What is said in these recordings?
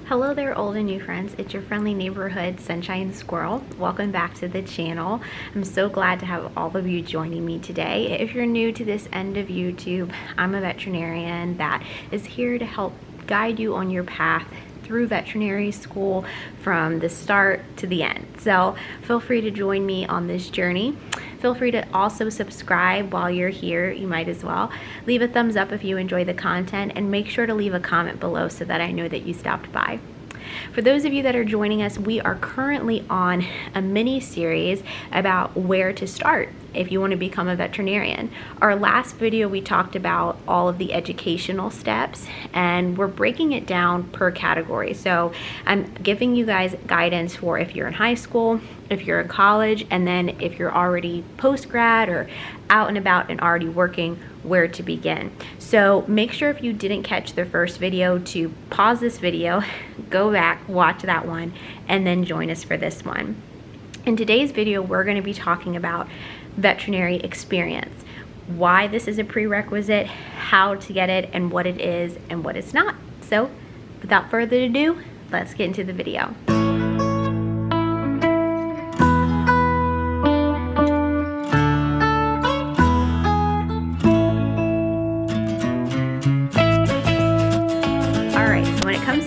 Hello there, old and new friends. It's your friendly neighborhood Sunshine Squirrel. Welcome back to the channel. I'm so glad to have all of you joining me today. If you're new to this end of YouTube, I'm a veterinarian that is here to help guide you on your path through veterinary school from the start to the end. So feel free to join me on this journey. Feel free to also subscribe while you're here. You might as well. Leave a thumbs up if you enjoy the content, and make sure to leave a comment below so that I know that you stopped by. For those of you that are joining us, we are currently on a mini series about where to start if you want to become a veterinarian. Our last video, we talked about all of the educational steps, and we're breaking it down per category. So I'm giving you guys guidance for if you're in high school, if you're in college, and then if you're already post-grad or out and about and already working, where to begin. So make sure if you didn't catch the first video to pause this video, go back, watch that one, and then join us for this one. In today's video, we're going to be talking about veterinary experience, why this is a prerequisite, how to get it, and what it is and what it's not. So without further ado, let's get into the video.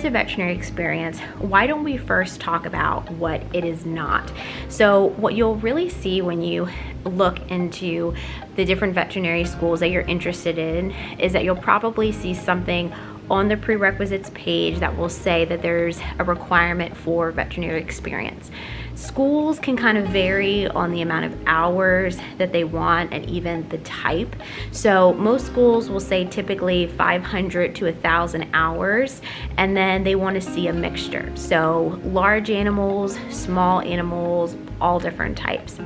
To veterinary experience, why don't we first talk about what it is not? So what you'll really see when you look into the different veterinary schools that you're interested in is that you'll probably see something on the prerequisites page that will say that there's a requirement for veterinary experience. Schools can kind of vary on the amount of hours that they want and even the type. So most schools will say typically 500 to 1,000 hours, and then they want to see a mixture. So large animals, small animals, all different types.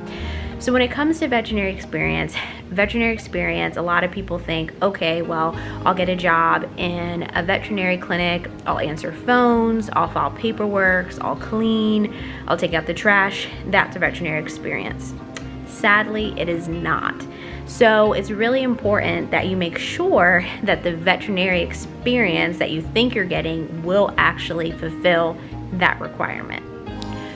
So when it comes to veterinary experience, a lot of people think, okay, well, I'll get a job in a veterinary clinic, I'll answer phones, I'll file paperwork, I'll clean, I'll take out the trash. That's a veterinary experience. Sadly, it is not. So it's really important that you make sure that the veterinary experience that you think you're getting will actually fulfill that requirement.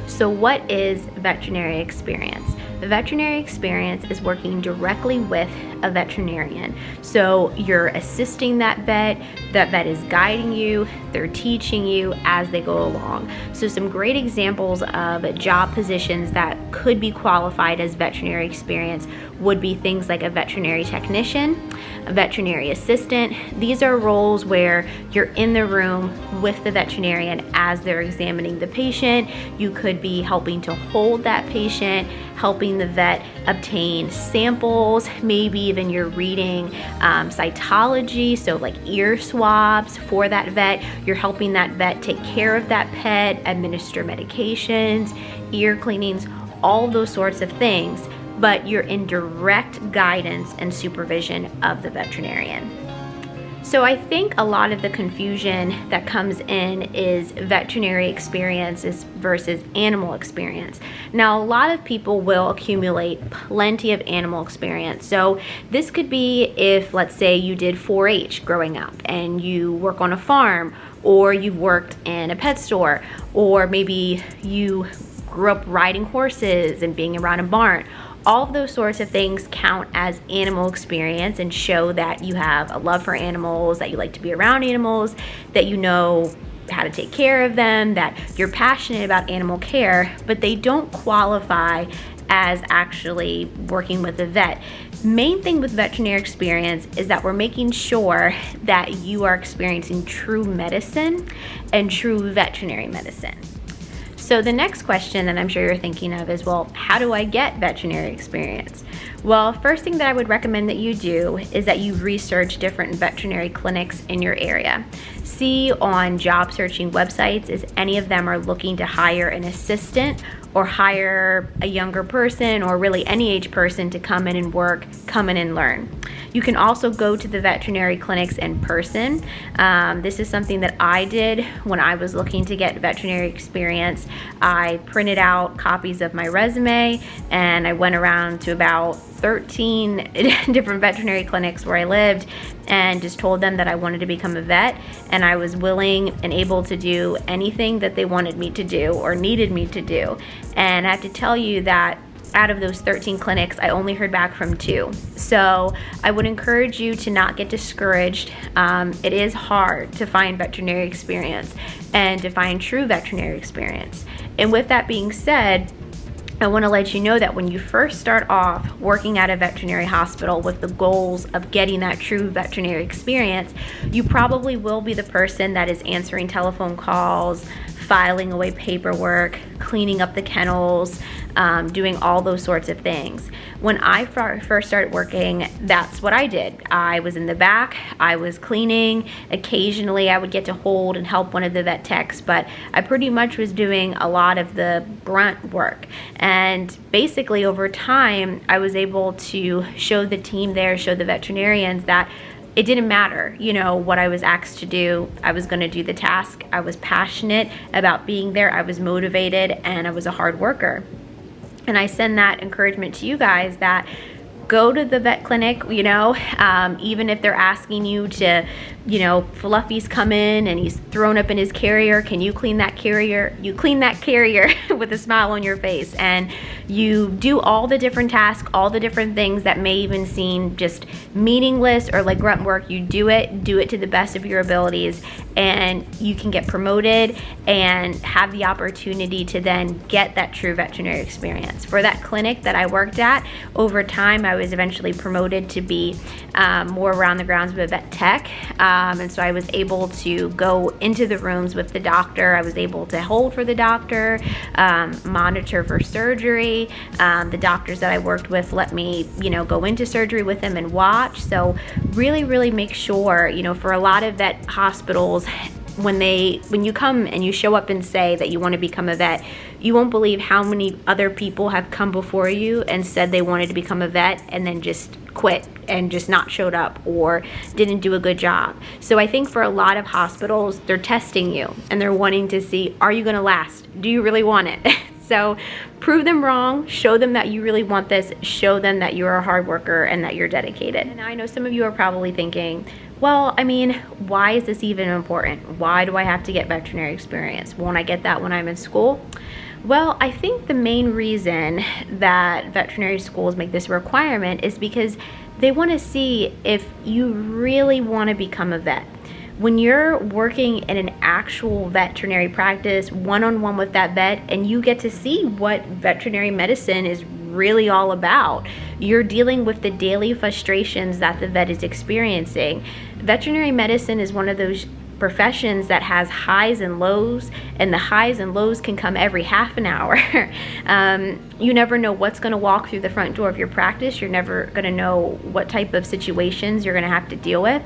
So what is veterinary experience? The veterinary experience is working directly with a veterinarian. So you're assisting that vet is guiding you, they're teaching you as they go along. So some great examples of job positions that could be qualified as veterinary experience would be things like a veterinary technician, a veterinary assistant. These are roles where you're in the room with the veterinarian as they're examining the patient. You could be helping to hold that patient, helping the vet obtain samples, maybe even you're reading cytology, so like ear swabs for that vet. You're helping that vet take care of that pet, administer medications, ear cleanings, all those sorts of things, but you're in direct guidance and supervision of the veterinarian. So I think a lot of the confusion that comes in is veterinary experiences versus animal experience. Now, a lot of people will accumulate plenty of animal experience. So this could be if, let's say, you did 4-H growing up and you work on a farm, or you've worked in a pet store, or maybe you grew up riding horses and being around a barn. All of those sorts of things count as animal experience and show that you have a love for animals, that you like to be around animals, that you know how to take care of them, that you're passionate about animal care, but they don't qualify as actually working with a vet. Main thing with veterinary experience is that we're making sure that you are experiencing true medicine and true veterinary medicine. So the next question that I'm sure you're thinking of is, well, how do I get veterinary experience? Well, first thing that I would recommend that you do is that you research different veterinary clinics in your area. See on job searching websites if any of them are looking to hire an assistant or hire a younger person or really any age person to come in and work, come in and learn. You can also go to the veterinary clinics in person. This is something that I did when I was looking to get veterinary experience. I printed out copies of my resume and I went around to about 13 different veterinary clinics where I lived and just told them that I wanted to become a vet, and I was willing and able to do anything that they wanted me to do or needed me to do. And I have to tell you that out of those 13 clinics, I only heard back from 2. So I would encourage you to not get discouraged. It is hard to find veterinary experience and to find true veterinary experience. And with that being said, I want to let you know that when you first start off working at a veterinary hospital with the goals of getting that true veterinary experience, you probably will be the person that is answering telephone calls, filing away paperwork, cleaning up the kennels, doing all those sorts of things. When I first started working, that's what I did. I was in the back, I was cleaning. Occasionally I would get to hold and help one of the vet techs, but I pretty much was doing a lot of the grunt work. And basically over time, I was able to show the team there, show the veterinarians that it didn't matter, you know, what I was asked to do. I was going to do the task. I was passionate about being there. I was motivated, and I was a hard worker. And I send that encouragement to you guys that go to the vet clinic, you know, even if they're asking you to, you know, Fluffy's come in and he's thrown up in his carrier. Can you clean that carrier? You clean that carrier with a smile on your face, and you do all the different tasks, all the different things that may even seem just meaningless or like grunt work. You do it to the best of your abilities, and you can get promoted and have the opportunity to then get that true veterinary experience. For that clinic that I worked at, over time I was eventually promoted to be more around the grounds of a vet tech. And so I was able to go into the rooms with the doctor. I was able to hold for the doctor, monitor for surgery. The doctors that I worked with let me, you know, go into surgery with them and watch. So really make sure, you know, for a lot of vet hospitals, when you come and you show up and say that you want to become a vet, you won't believe how many other people have come before you and said they wanted to become a vet and then just quit and just not showed up or didn't do a good job. So I think for a lot of hospitals, they're testing you and they're wanting to see, are you going to last? Do you really want it? So prove them wrong, show them that you really want this, show them that you're a hard worker and that you're dedicated. And I know some of you are probably thinking, well, I mean, why is this even important? Why do I have to get veterinary experience? Won't I get that when I'm in school? Well, I think the main reason that veterinary schools make this a requirement is because they want to see if you really want to become a vet. When you're working in an actual veterinary practice, one-on-one with that vet, and you get to see what veterinary medicine is really all about, you're dealing with the daily frustrations that the vet is experiencing. Veterinary medicine is one of those professions that has highs and lows, and the highs and lows can come every half an hour. You never know what's going to walk through the front door of your practice. You're never going to know what type of situations you're going to have to deal with.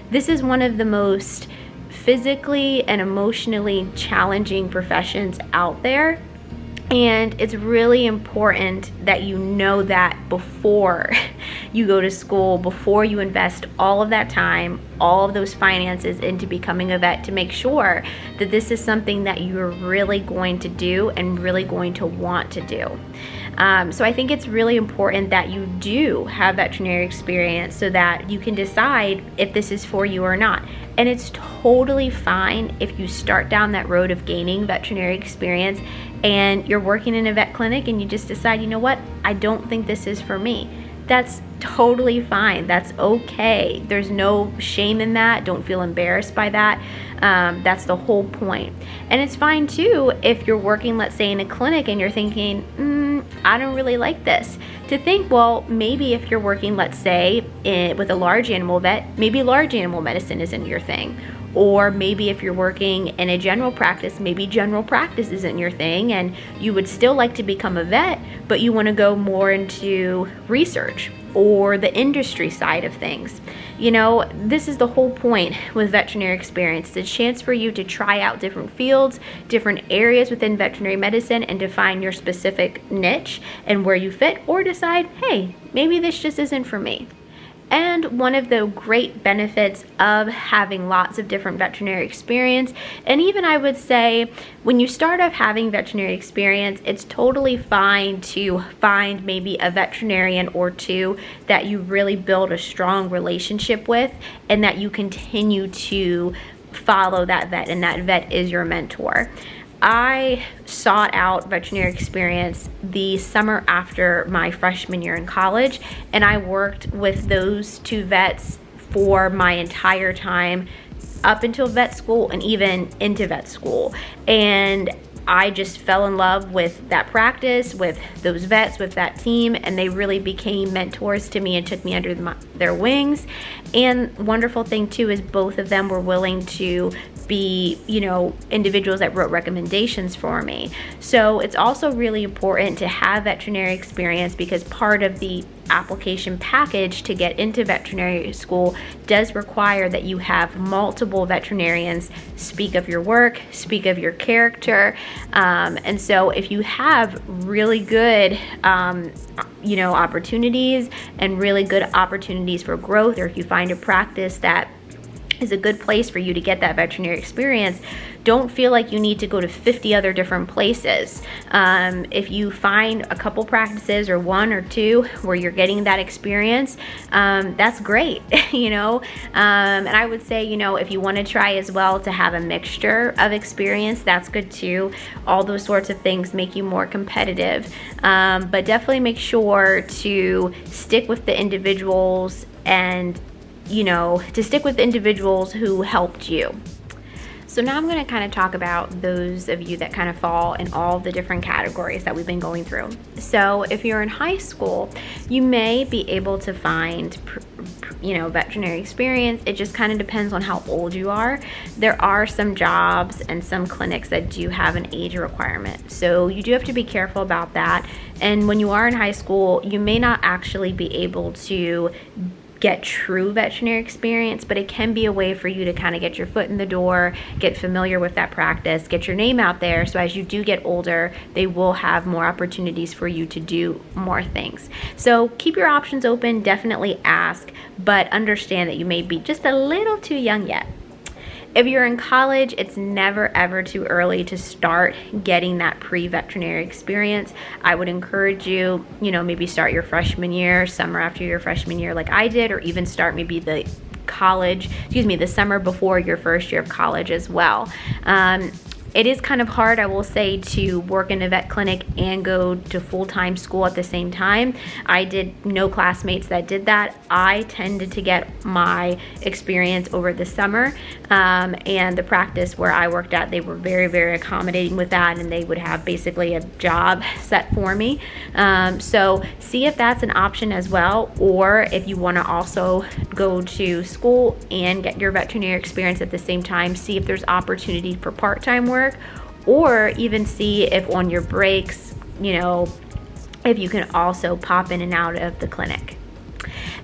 This is one of the most physically and emotionally challenging professions out there. And it's really important that you know that before you go to school, before you invest all of that time, all of those finances into becoming a vet, to make sure that this is something that you're really going to do and really going to want to do. So I think it's really important that you do have veterinary experience so that you can decide if this is for you or not. And it's totally fine if you start down that road of gaining veterinary experience and you're working in a vet clinic and you just decide, you know what, I don't think this is for me. That's totally fine. That's okay. There's no shame in that. Don't feel embarrassed by that. That's the whole point. And it's fine too if you're working, let's say, in a clinic and you're thinking, I don't really like this. To think, well, maybe if you're working, let's say, with a large animal vet, maybe large animal medicine isn't your thing. Or maybe if you're working in a general practice, maybe general practice isn't your thing and you would still like to become a vet, but you want to go more into research. or the industry side of things. You know, this is the whole point with veterinary experience. It's a chance for you to try out different fields, different areas within veterinary medicine, and define your specific niche and where you fit, or decide, hey, maybe this just isn't for me. And one of the great benefits of having lots of different veterinary experience, and even I would say when you start off having veterinary experience, it's totally fine to find maybe a veterinarian or two that you really build a strong relationship with and that you continue to follow that vet, and that vet is your mentor. I sought out veterinary experience the summer after my freshman year in college, and I worked with those two vets for my entire time up until vet school and even into vet school. And I just fell in love with that practice, with those vets, with that team, and they really became mentors to me and took me under their wings. And wonderful thing too is both of them were willing to be, you know, individuals that wrote recommendations for me. So it's also really important to have veterinary experience, because part of the application package to get into veterinary school does require that you have multiple veterinarians speak of your work, speak of your character. And so if you have really good you know, opportunities and really good opportunities for growth, or if you find a practice that is a good place for you to get that veterinary experience, don't feel like you need to go to 50 other different places. If you find a couple practices or one or two where you're getting that experience, that's great, you know. And I would say, you know, if you want to try as well to have a mixture of experience, that's good too. All those sorts of things make you more competitive. But definitely make sure to stick with the individuals and, you know, to stick with individuals who helped you. So now I'm going to kind of talk about those of you that kind of fall in all the different categories that we've been going through. So if you're in high school, you may be able to find, you know, veterinary experience. It just kind of depends on how old you are. There are some jobs and some clinics that do have an age requirement. So you do have to be careful about that. And when you are in high school, you may not actually be able to get true veterinary experience, but it can be a way for you to kind of get your foot in the door, get familiar with that practice, get your name out there, so as you do get older, they will have more opportunities for you to do more things. So keep your options open, definitely ask, but understand that you may be just a little too young yet. If you're in college, it's never ever too early to start getting that pre-veterinary experience. I would encourage you, you know, maybe start your freshman year, summer after your freshman year like I did, or even start maybe the summer before your first year of college as well. It is kind of hard, I will say, to work in a vet clinic and go to full-time school at the same time. I did know classmates that did that. I tended to get my experience over the summer, and the practice where I worked at, they were very, very accommodating with that, and they would have basically a job set for me. So see if that's an option as well, or if you want to also go to school and get your veterinary experience at the same time, see if there's opportunity for part-time work, or even see if on your breaks, you know, if you can also pop in and out of the clinic.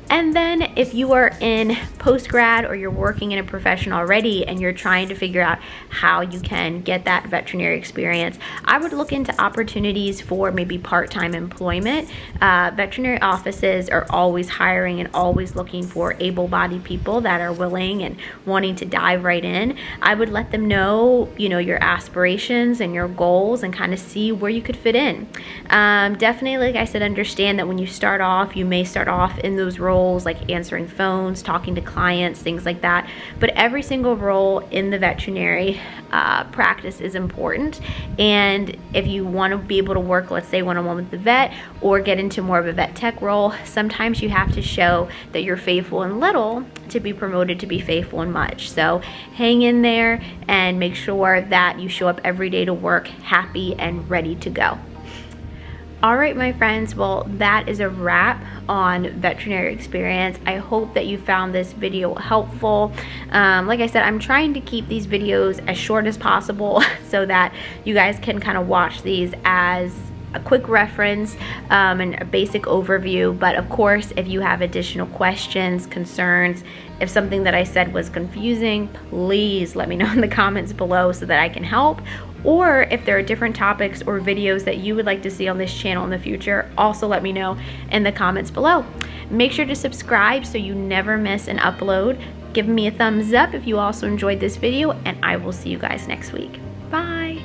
And then if you are in post-grad or you're working in a profession already and you're trying to figure out how you can get that veterinary experience, I would look into opportunities for maybe part-time employment. Veterinary offices are always hiring and always looking for able-bodied people that are willing and wanting to dive right in. I would let them know, you know, your aspirations and your goals and kind of see where you could fit in. Definitely, like I said, understand that when you start off, you may start off in those roles like answering phones, talking to clients, things like that. But every single role in the veterinary practice is important. And if you want to be able to work, let's say, one-on-one with the vet or get into more of a vet tech role, sometimes you have to show that you're faithful in little to be promoted to be faithful in much. So hang in there and make sure that you show up every day to work happy and ready to go. All right, my friends, well, that is a wrap on veterinary experience. I hope that you found this video helpful. Like I said, I'm trying to keep these videos as short as possible so that you guys can kind of watch these as a quick reference and a basic overview. But of course, if you have additional questions, concerns, if something that I said was confusing, please let me know in the comments below so that I can help. Or if there are different topics or videos that you would like to see on this channel in the future, also let me know in the comments below. Make sure to subscribe so you never miss an upload. Give me a thumbs up if you also enjoyed this video, and I will see you guys next week. Bye.